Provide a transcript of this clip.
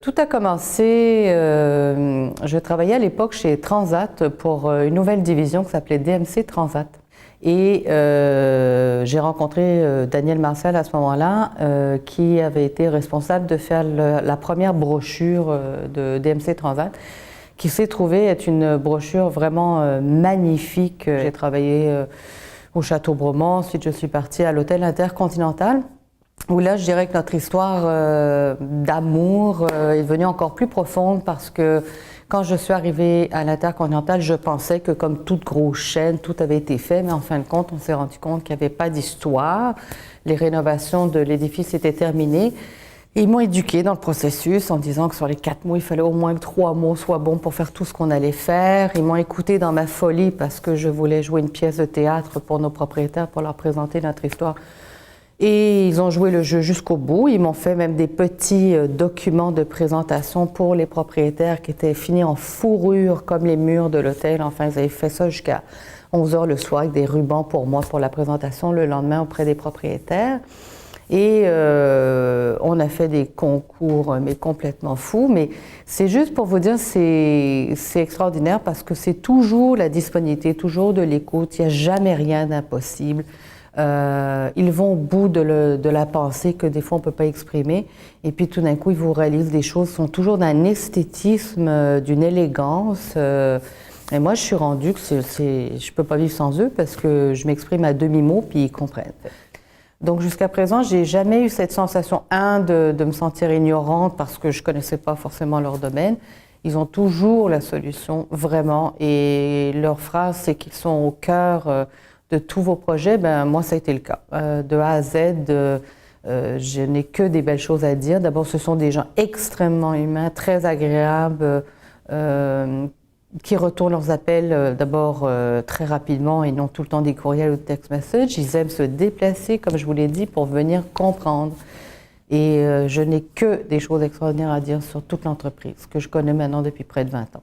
Tout a commencé, je travaillais à l'époque chez Transat pour une nouvelle division qui s'appelait DMC Transat. Et j'ai rencontré Daniel Martial à ce moment-là, qui avait été responsable de faire la première brochure de DMC Transat, qui s'est trouvée être une brochure vraiment magnifique. J'ai travaillé au Château Bromont, ensuite je suis partie à l'Hôtel Intercontinental, où là je dirais que notre histoire d'amour est devenue encore plus profonde parce que quand je suis arrivée à l'Intercontinental, je pensais que comme toute grosse chaîne, tout avait été fait, mais en fin de compte, on s'est rendu compte qu'il n'y avait pas d'histoire. Les rénovations de l'édifice étaient terminées. Et ils m'ont éduquée dans le processus en disant que sur les 4 mots, il fallait au moins que 3 mots soient bons pour faire tout ce qu'on allait faire. Ils m'ont écoutée dans ma folie parce que je voulais jouer une pièce de théâtre pour nos propriétaires, pour leur présenter notre histoire. Et ils ont joué le jeu jusqu'au bout. Ils m'ont fait même des petits documents de présentation pour les propriétaires qui étaient finis en fourrure comme les murs de l'hôtel. Enfin, ils avaient fait ça jusqu'à 11 h le soir avec des rubans pour moi pour la présentation le lendemain auprès des propriétaires. Et on a fait des concours, mais complètement fous. Mais c'est juste pour vous dire, c'est extraordinaire parce que c'est toujours la disponibilité, toujours de l'écoute. Il n'y a jamais rien d'impossible. Ils vont au bout de la pensée que des fois on ne peut pas exprimer. Et puis tout d'un coup, ils vous réalisent des choses qui sont toujours d'un esthétisme, d'une élégance. Et moi, je suis rendue que je ne peux pas vivre sans eux parce que je m'exprime à demi-mot puis ils comprennent. Donc jusqu'à présent, j'ai jamais eu cette sensation, de me sentir ignorante parce que je ne connaissais pas forcément leur domaine. Ils ont toujours la solution, vraiment. Et leur phrase, c'est qu'ils sont au cœur de tous vos projets. Ben moi, ça a été le cas. De A à Z, je n'ai que des belles choses à dire. D'abord, ce sont des gens extrêmement humains, très agréables, qui retournent leurs appels d'abord très rapidement et non tout le temps des courriels ou des text messages. Ils aiment se déplacer, comme je vous l'ai dit, pour venir comprendre. Et je n'ai que des choses extraordinaires à dire sur toute l'entreprise, que je connais maintenant depuis près de 20 ans.